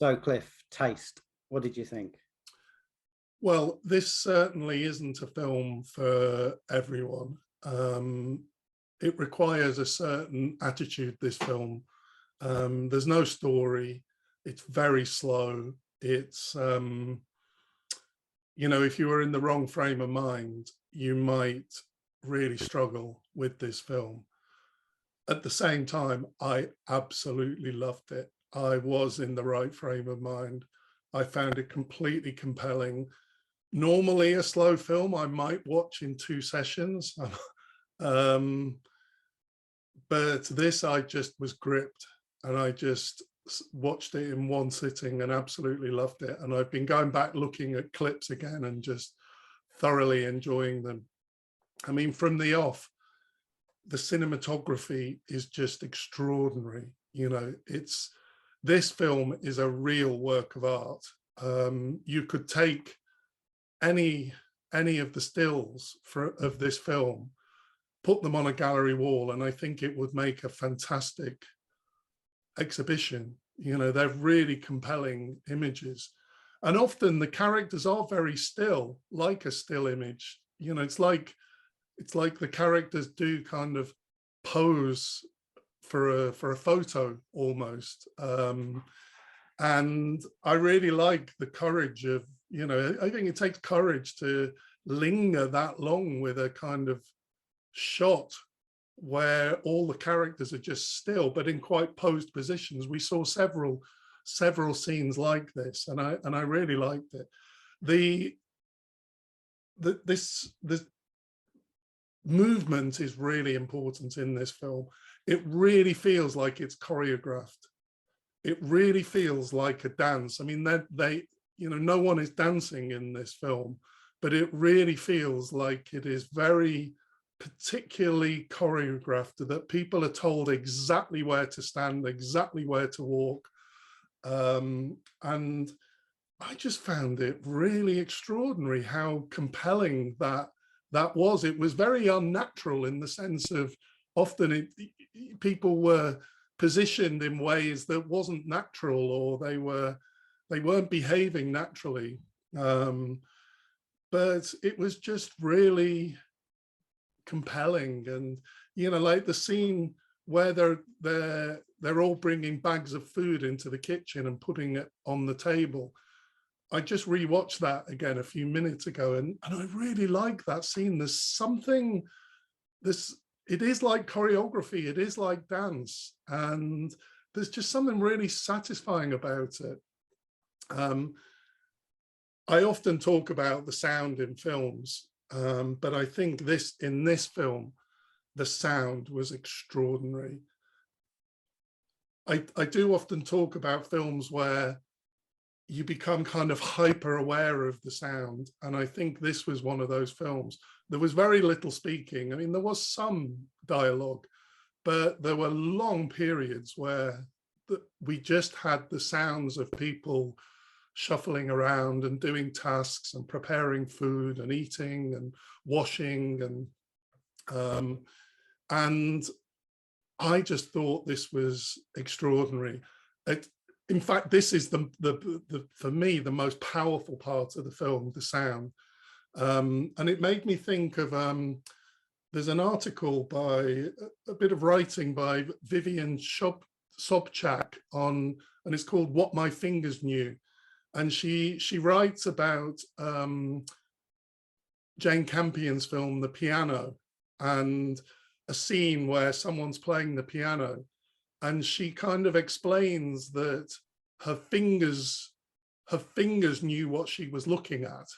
So, Cliff, taste. What did you think? Well, this certainly isn't a film for everyone. It requires a certain attitude, this film. There's no story. It's very slow. It's, if you were in the wrong frame of mind, you might really struggle with this film. At the same time, I absolutely loved it. I was in the right frame of mind. I found it completely compelling. Normally a slow film I might watch in 2 sessions, but this I just was gripped, and I just watched it in one sitting and absolutely loved it. And I've been going back looking at clips again and just thoroughly enjoying them. I mean, from the off, the cinematography is just extraordinary. This film is a real work of art. You could take any of the stills of this film, put them on a gallery wall, and I think it would make a fantastic exhibition. They're really compelling images, and often the characters are very still, like a still image. It's like the characters do kind of pose for a photo almost. And I really like the courage of, I think it takes courage to linger that long with a kind of shot where all the characters are just still, but in quite posed positions. We saw several scenes like this, and I really liked it. This movement is really important in this film. It really feels like it's choreographed. It really feels like a dance. I mean, no one is dancing in this film, but it really feels like it is very particularly choreographed, that people are told exactly where to stand, exactly where to walk. And I just found it really extraordinary how compelling that was. It was very unnatural in the sense of often people were positioned in ways that wasn't natural, or they weren't behaving naturally. But it was just really compelling. And like the scene where they're all bringing bags of food into the kitchen and putting it on the table. I just rewatched that again a few minutes ago, and I really like that scene. There's something, it is like choreography, it is like dance, and there's just something really satisfying about it. I often talk about the sound in films, but I think in this film, the sound was extraordinary. I do often talk about films where you become kind of hyper aware of the sound, and I think this was one of those films. There was very little speaking. I mean, there was some dialogue, but there were long periods where we just had the sounds of people shuffling around and doing tasks and preparing food and eating and washing, and I just thought this was extraordinary. In fact, this is for me the most powerful part of the film, the sound. And it made me think of there's an article by a bit of writing by Vivian Sobchak and it's called What My Fingers Knew. And she writes about Jane Campion's film The Piano, and a scene where someone's playing the piano, and she kind of explains that her fingers knew what she was looking at.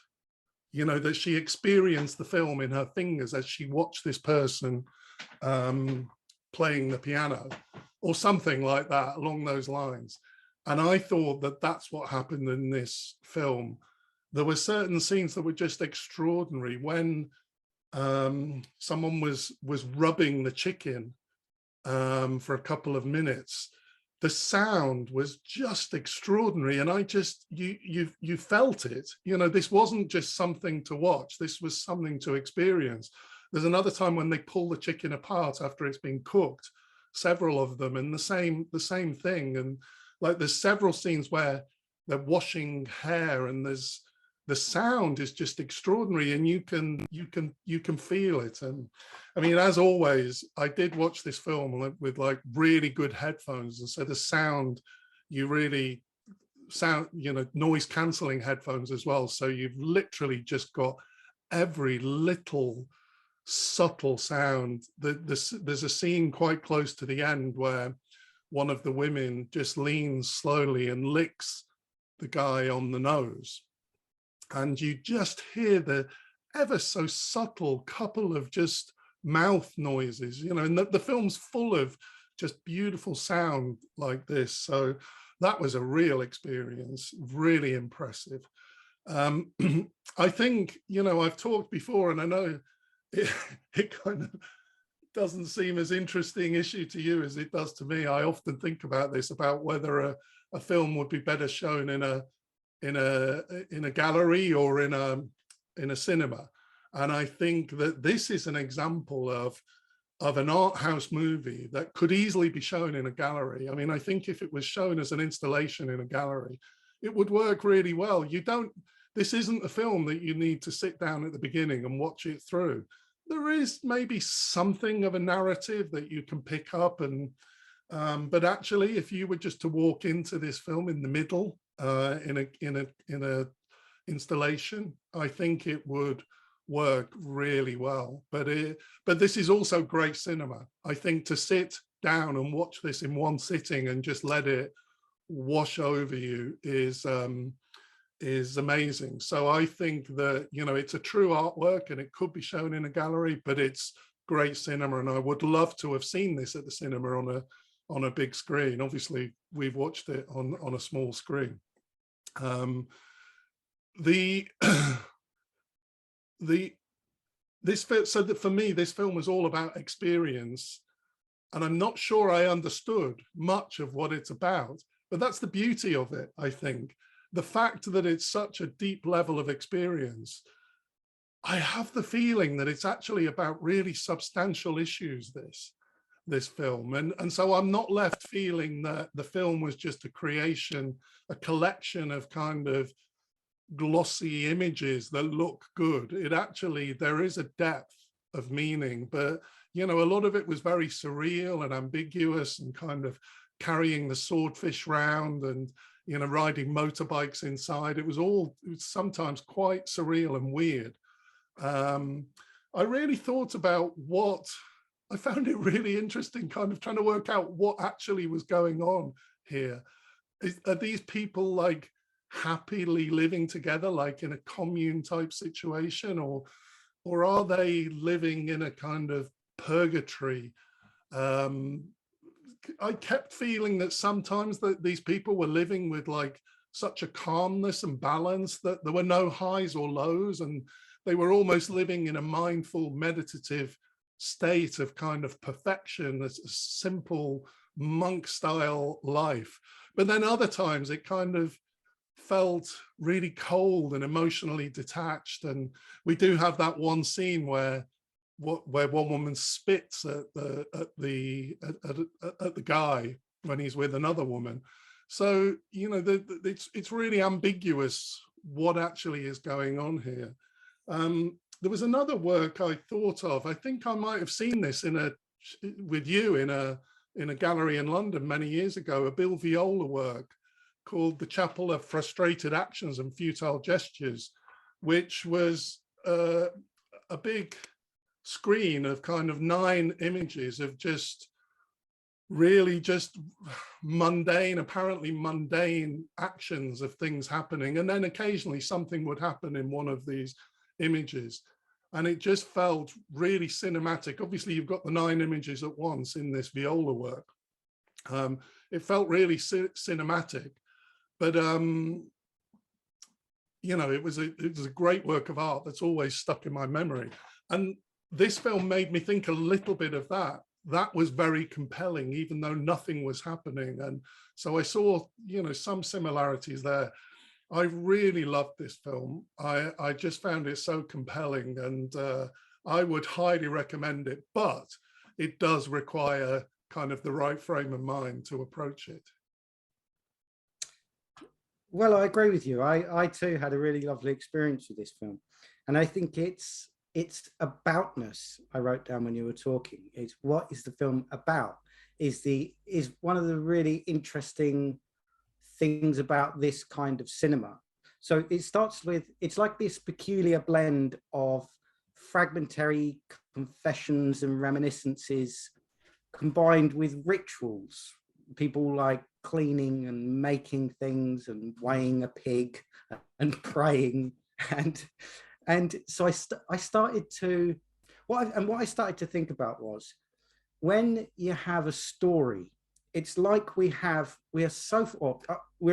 That she experienced the film in her fingers as she watched this person playing the piano, or something like that along those lines. And I thought that that's what happened in this film. There were certain scenes that were just extraordinary. When someone was rubbing the chicken for a couple of minutes, the sound was just extraordinary, and you felt it. This wasn't just something to watch, this was something to experience. There's another time when they pull the chicken apart after it's been cooked, several of them, and the same thing. And like there's several scenes where they're washing hair, and the sound is just extraordinary, and you can feel it. And I mean, as always, I did watch this film with like really good headphones, and so the sound, you really sound, you know, noise cancelling headphones as well, so you've literally just got every little subtle sound. There's a scene quite close to the end where one of the women just leans slowly and licks the guy on the nose, and you just hear the ever so subtle couple of just mouth noises, you know, and the film's full of just beautiful sound like this. So that was a real experience, really impressive. I think, you know, I've talked before, and I know it kind of doesn't seem as interesting issue to you as it does to me. I often think about this, about whether a film would be better shown in a gallery or in a cinema. And I think that this is an example of an art house movie that could easily be shown in a gallery. I mean, I think if it was shown as an installation in a gallery, it would work really well. This isn't a film that you need to sit down at the beginning and watch it through. There is maybe something of a narrative that you can pick up, and but actually, if you were just to walk into this film in the middle, in a installation, I think it would work really well. But this is also great cinema. I think to sit down and watch this in one sitting and just let it wash over you is amazing. So I think that, you know, it's a true artwork and it could be shown in a gallery, but it's great cinema, and I would love to have seen this at the cinema on a big screen. Obviously, we've watched it on a small screen. So that for me, this film was all about experience, and I'm not sure I understood much of what it's about, but that's the beauty of it, I think. The fact that it's such a deep level of experience, I have the feeling that it's actually about really substantial issues, this film. And so I'm not left feeling that the film was just a creation, a collection of kind of glossy images that look good. It actually, there is a depth of meaning, but, you know, a lot of it was very surreal and ambiguous, and kind of carrying the swordfish round and, you know, riding motorbikes inside. It was sometimes quite surreal and weird. I really thought about I found it really interesting, kind of trying to work out what actually was going on here. Are these people like happily living together, like in a commune type situation, or are they living in a kind of purgatory? I kept feeling that sometimes that these people were living with like such a calmness and balance that there were no highs or lows, and they were almost living in a mindful, meditative state of kind of perfection, a simple monk style life. But then other times it kind of felt really cold and emotionally detached. And we do have that one scene where one woman spits at the guy when he's with another woman. So, you know, it's really ambiguous what actually is going on here. There was another work I thought of. I think I might have seen this with you in a gallery in London many years ago, a Bill Viola work called The Chapel of Frustrated Actions and Futile Gestures, which was a big screen of kind of 9 images of just really just mundane, apparently mundane actions of things happening. And then occasionally something would happen in one of these images. And it just felt really cinematic. Obviously, you've got the 9 images at once in this Viola work. It felt really cinematic, but you know, it was a great work of art that's always stuck in my memory. And this film made me think a little bit of that. That was very compelling, even though nothing was happening. And so I saw, you know, some similarities there. I really loved this film. I just found it so compelling, and I would highly recommend it, but it does require kind of the right frame of mind to approach it. Well, I agree with you. I too had a really lovely experience with this film, and I think it's aboutness. I wrote down when you were talking. It's what is the film about? Is one of the really interesting things about this kind of cinema. So it starts with, it's like this peculiar blend of fragmentary confessions and reminiscences combined with rituals. People like cleaning and making things and weighing a pig and praying. And so I started to, what I started to think about was, when you have a story, it's like we're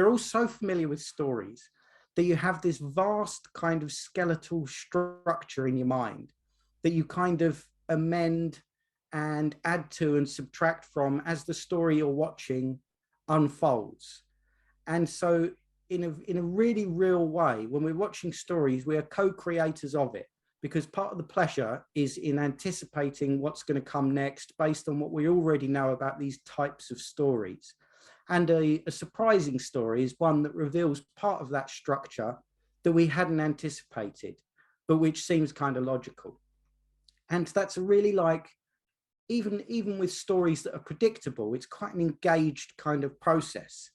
all so familiar with stories that you have this vast kind of skeletal structure in your mind that you kind of amend and add to and subtract from as the story you're watching unfolds. And so in a really real way, when we're watching stories, we are co-creators of it, because part of the pleasure is in anticipating what's going to come next based on what we already know about these types of stories. And a surprising story is one that reveals part of that structure that we hadn't anticipated, but which seems kind of logical. And that's a really, like, even with stories that are predictable, it's quite an engaged kind of process.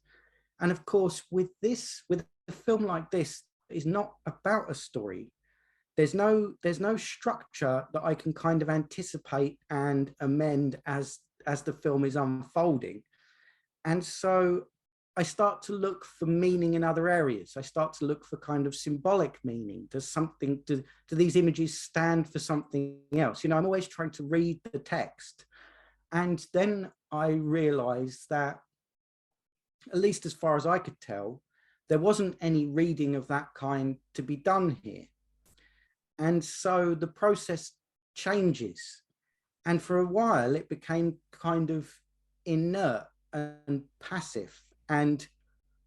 And of course, with a film like this, is not about a story. There's no structure that I can kind of anticipate and amend as the film is unfolding. And so I start to look for meaning in other areas. I start to look for kind of symbolic meaning. Do these images stand for something else? You know, I'm always trying to read the text. And then I realized that, at least as far as I could tell, there wasn't any reading of that kind to be done here. And so the process changes. And for a while, it became kind of inert and passive and,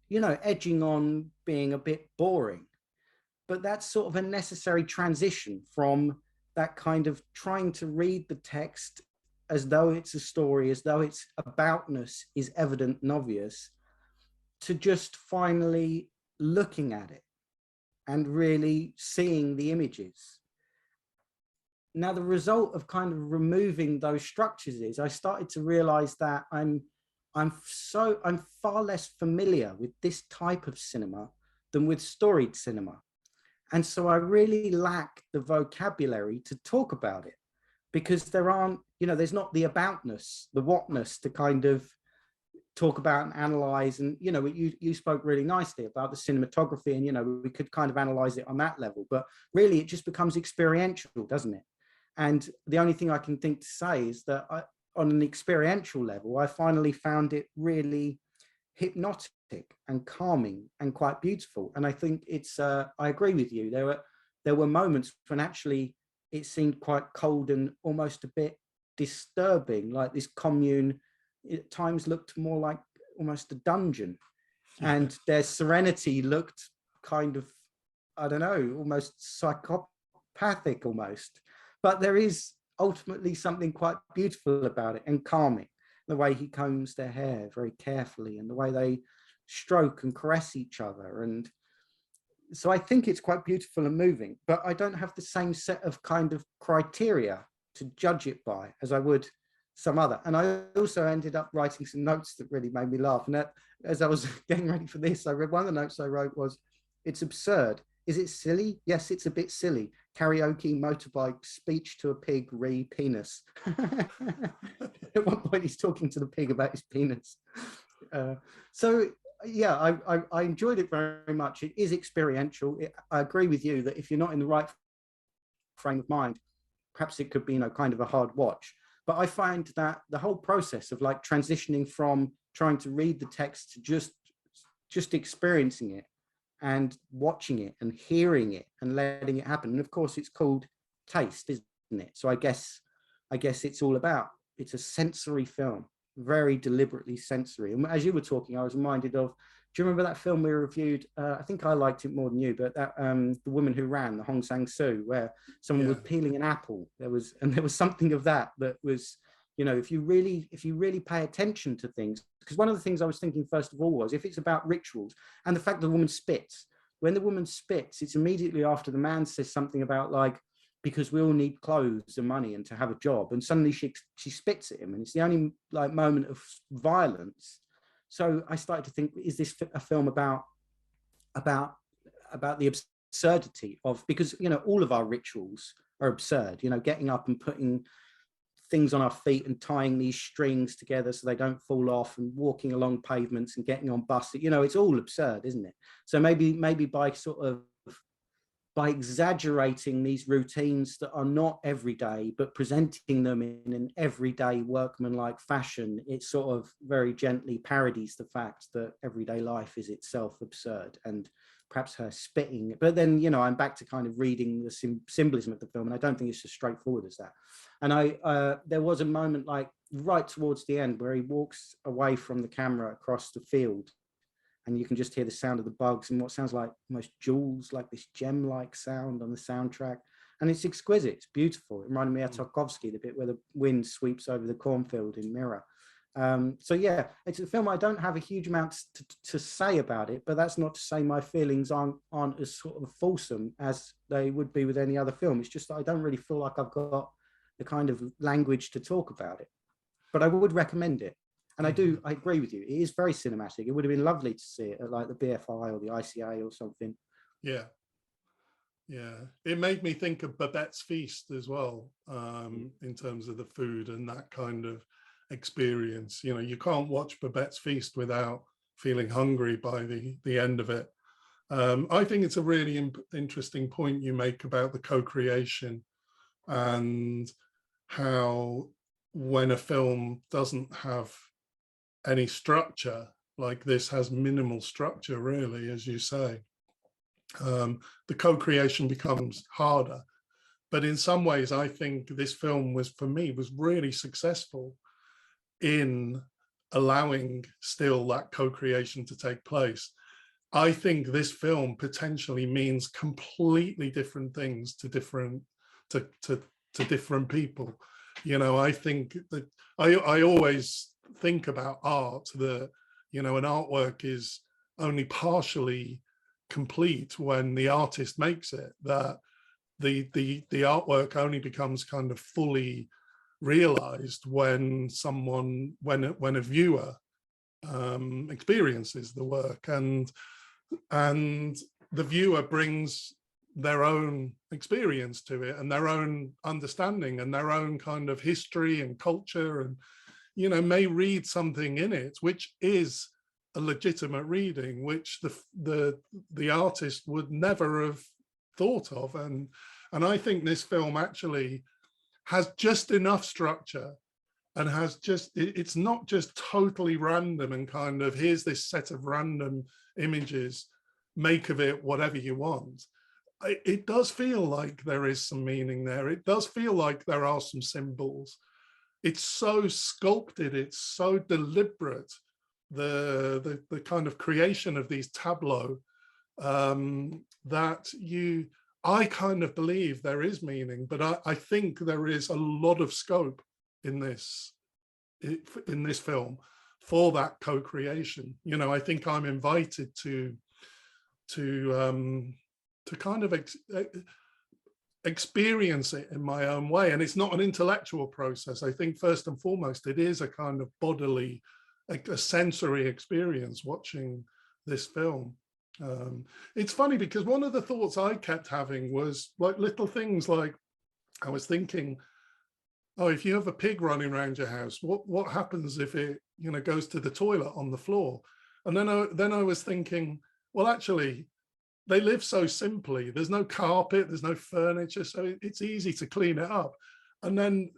you know, edging on being a bit boring. But that's sort of a necessary transition from that kind of trying to read the text as though it's a story, as though its aboutness is evident and obvious, to just finally looking at it and really seeing the images. Now, the result of kind of removing those structures is I started to realize that I'm far less familiar with this type of cinema than with storied cinema. And so I really lack the vocabulary to talk about it, because there aren't, you know, there's not the aboutness, the whatness to kind of talk about and analyze. And, you know, you spoke really nicely about the cinematography, and, you know, we could kind of analyze it on that level, but really it just becomes experiential, doesn't it? And the only thing I can think to say is that on an experiential level, I finally found it really hypnotic and calming and quite beautiful. And I think it's, I agree with you. There were moments when actually it seemed quite cold and almost a bit disturbing, like this commune at times looked more like almost a dungeon. And their serenity looked kind of, I don't know, almost psychopathic almost. But there is ultimately something quite beautiful about it and calming. The way he combs their hair very carefully and the way they stroke and caress each other. And so I think it's quite beautiful and moving, but I don't have the same set of kind of criteria to judge it by as I would some other. And I also ended up writing some notes that really made me laugh. And that, as I was getting ready for this, I read one of the notes I wrote was, "It's absurd. Is it silly? Yes, it's a bit silly. Karaoke, motorbike, speech to a pig, re penis." At one point he's talking to the pig about his penis. So yeah, I enjoyed it very much. It is experiential. I agree with you that if you're not in the right frame of mind, perhaps it could be, you know, kind of a hard watch. But I find that the whole process of like transitioning from trying to read the text to just experiencing it and watching it and hearing it and letting it happen. And of course it's called taste, isn't it? So I guess it's all about, it's a sensory film, very deliberately sensory. And as you were talking, I was reminded of, do you remember that film we reviewed? I think I liked it more than you, but that The Woman Who Ran, the Hong Sang-soo, where someone was peeling an apple. There was something of that was You know, if you really pay attention to things, because one of the things I was thinking first of all was, if it's about rituals and the fact that the woman spits, when the woman spits, it's immediately after the man says something about like, because we all need clothes and money and to have a job, and suddenly she spits at him, and it's the only like moment of violence. So I started to think, is this a film about the absurdity of, because you know all of our rituals are absurd, you know, getting up and putting things on our feet and tying these strings together so they don't fall off, and walking along pavements and getting on buses, you know, it's all absurd, isn't it? So maybe by exaggerating these routines that are not everyday, but presenting them in an everyday workmanlike fashion, it sort of very gently parodies the fact that everyday life is itself absurd, and perhaps her spitting. But then, you know, I'm back to kind of reading the symbolism of the film, and I don't think it's as straightforward as that. And there was a moment like right towards the end where he walks away from the camera across the field, and you can just hear the sound of the bugs and what sounds like almost jewels, like this gem-like sound on the soundtrack. And it's exquisite, it's beautiful. It reminded me of Tarkovsky, the bit where the wind sweeps over the cornfield in Mirror. So yeah, it's a film I don't have a huge amount to say about it, but that's not to say my feelings aren't as sort of fulsome as they would be with any other film. It's just that I don't really feel like I've got the kind of language to talk about it, but I would recommend it. And I agree with you. It is very cinematic. It would have been lovely to see it at like the BFI or the ICA or something. Yeah. Yeah. It made me think of Babette's Feast as well, in terms of the food and that kind of experience. You know, you can't watch Babette's Feast without feeling hungry by the end of it. I think it's a really interesting point you make about the co-creation, and how when a film doesn't have any structure, like this has minimal structure, really, as you say, the co-creation becomes harder. But in some ways, I think this film was really successful in allowing still that co-creation to take place. I think this film potentially means completely different things to different people. You know, I think that I always think about art that, you know, an artwork is only partially complete when the artist makes it, that the artwork only becomes kind of fully realized when a viewer experiences the work, and the viewer brings their own experience to it, and their own understanding, and their own kind of history and culture, and, you know, may read something in it which is a legitimate reading, which the artist would never have thought of. And I think this film actually has just enough structure, and has just, it's not just totally random and kind of, here's this set of random images, make of it whatever you want. It does feel like there is some meaning there. It does feel like there are some symbols. It's so sculpted, it's so deliberate, the kind of creation of these tableaux, that I kind of believe there is meaning, but I think there is a lot of scope in this film for that co-creation. You know, I think I'm invited to kind of experience it in my own way. And it's not an intellectual process. I think first and foremost, it is a kind of bodily, a sensory experience watching this film. It's funny because one of the thoughts I kept having was like little things, like I was thinking, oh, if you have a pig running around your house, what happens if it, you know, goes to the toilet on the floor? And then I was thinking, well, actually, they live so simply. There's no carpet, there's no furniture, so it's easy to clean it up. And then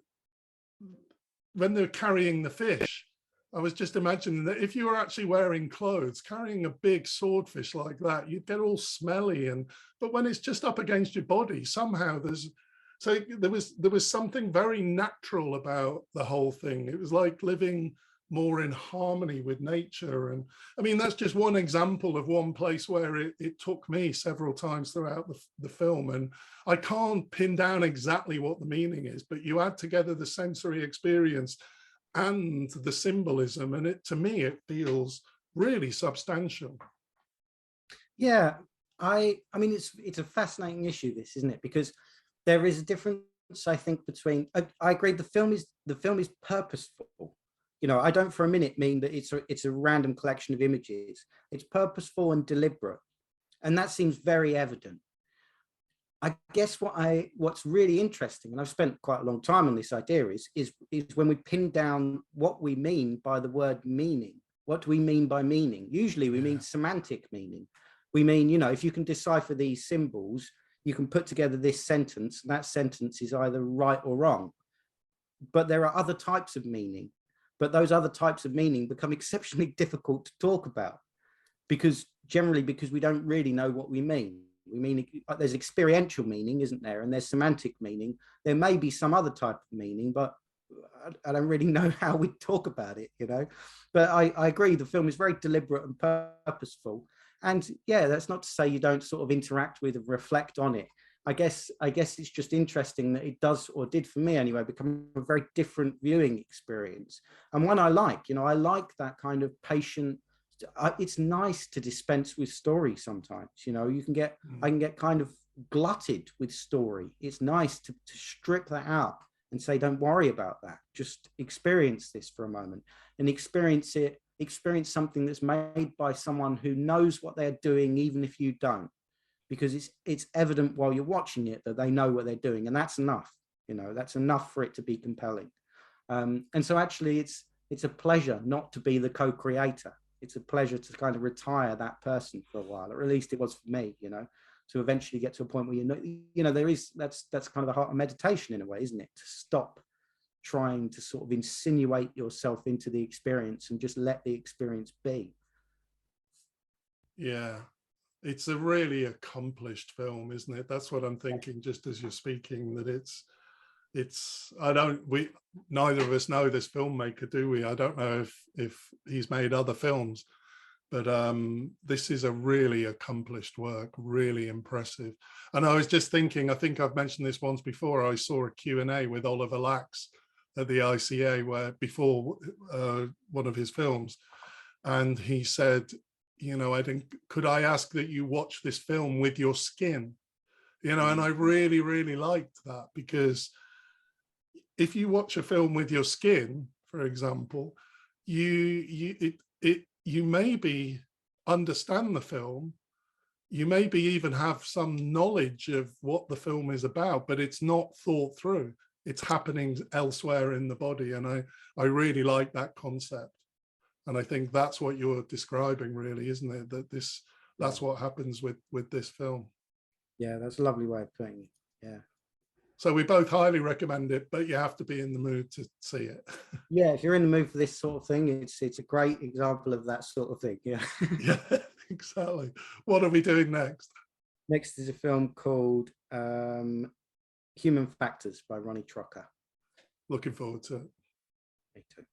when they're carrying the fish, I was just imagining that if you were actually wearing clothes, carrying a big swordfish like that, you'd get all smelly. But when it's just up against your body, somehow there was something very natural about the whole thing. It was like living more in harmony with nature. And I mean, that's just one example of one place where it took me several times throughout the film. And I can't pin down exactly what the meaning is, but you add together the sensory experience and the symbolism, and to me, it feels really substantial. Yeah, I mean, it's a fascinating issue, this, isn't it? Because there is a difference, I think, between. I agree. The film is purposeful. You know, I don't for a minute mean that it's a random collection of images. It's purposeful and deliberate, and that seems very evident. I guess what's really interesting, and I've spent quite a long time on this idea, is when we pin down what we mean by the word meaning. What do we mean by meaning? Usually we mean semantic meaning. We mean, you know, if you can decipher these symbols, you can put together this sentence, and that sentence is either right or wrong. But there are other types of meaning, but those other types of meaning become exceptionally difficult to talk about because we don't really know what we mean. We mean, there's experiential meaning, isn't there? And there's semantic meaning. There may be some other type of meaning, but I don't really know how we talk about it, you know. But I agree, the film is very deliberate and purposeful. And yeah, that's not to say you don't sort of interact with and reflect on it. I guess it's just interesting that it does, or did for me anyway, become a very different viewing experience. And one I like, you know, I like that kind of patient. It's nice to dispense with story sometimes, you know. I can get kind of glutted with story. It's nice to strip that out and say, don't worry about that, just experience this for a moment and experience something that's made by someone who knows what they're doing, even if you don't, because it's evident while you're watching it that they know what they're doing, and that's enough. You know, that's enough for it to be compelling. And so actually it's a pleasure not to be the co-creator. It's a pleasure to kind of retire that person for a while, or at least it was for me, you know, to eventually get to a point where that's kind of the heart of meditation in a way, isn't it? To stop trying to sort of insinuate yourself into the experience and just let the experience be. Yeah, it's a really accomplished film, isn't it? That's what I'm thinking just as you're speaking, that neither of us know this filmmaker, do we? I don't know if he's made other films, but this is a really accomplished work, really impressive. And I was just thinking, I think I've mentioned this once before, I saw a Q&A with Oliver Lax at the ICA where before one of his films, and he said, you know, could I ask that you watch this film with your skin? You know, and I really, really liked that, because if you watch a film with your skin, for example, you maybe understand the film, you maybe even have some knowledge of what the film is about, but it's not thought through. It's happening elsewhere in the body. And I really like that concept. And I think that's what you're describing, really, isn't it? That's what happens with this film. Yeah, that's a lovely way of putting it. Yeah. So we both highly recommend it, but you have to be in the mood to see it. Yeah, if you're in the mood for this sort of thing, it's a great example of that sort of thing. Yeah. Yeah, exactly. What are we doing next? Next is a film called Human Factors by Ronnie Trocker. Looking forward to it. Me too.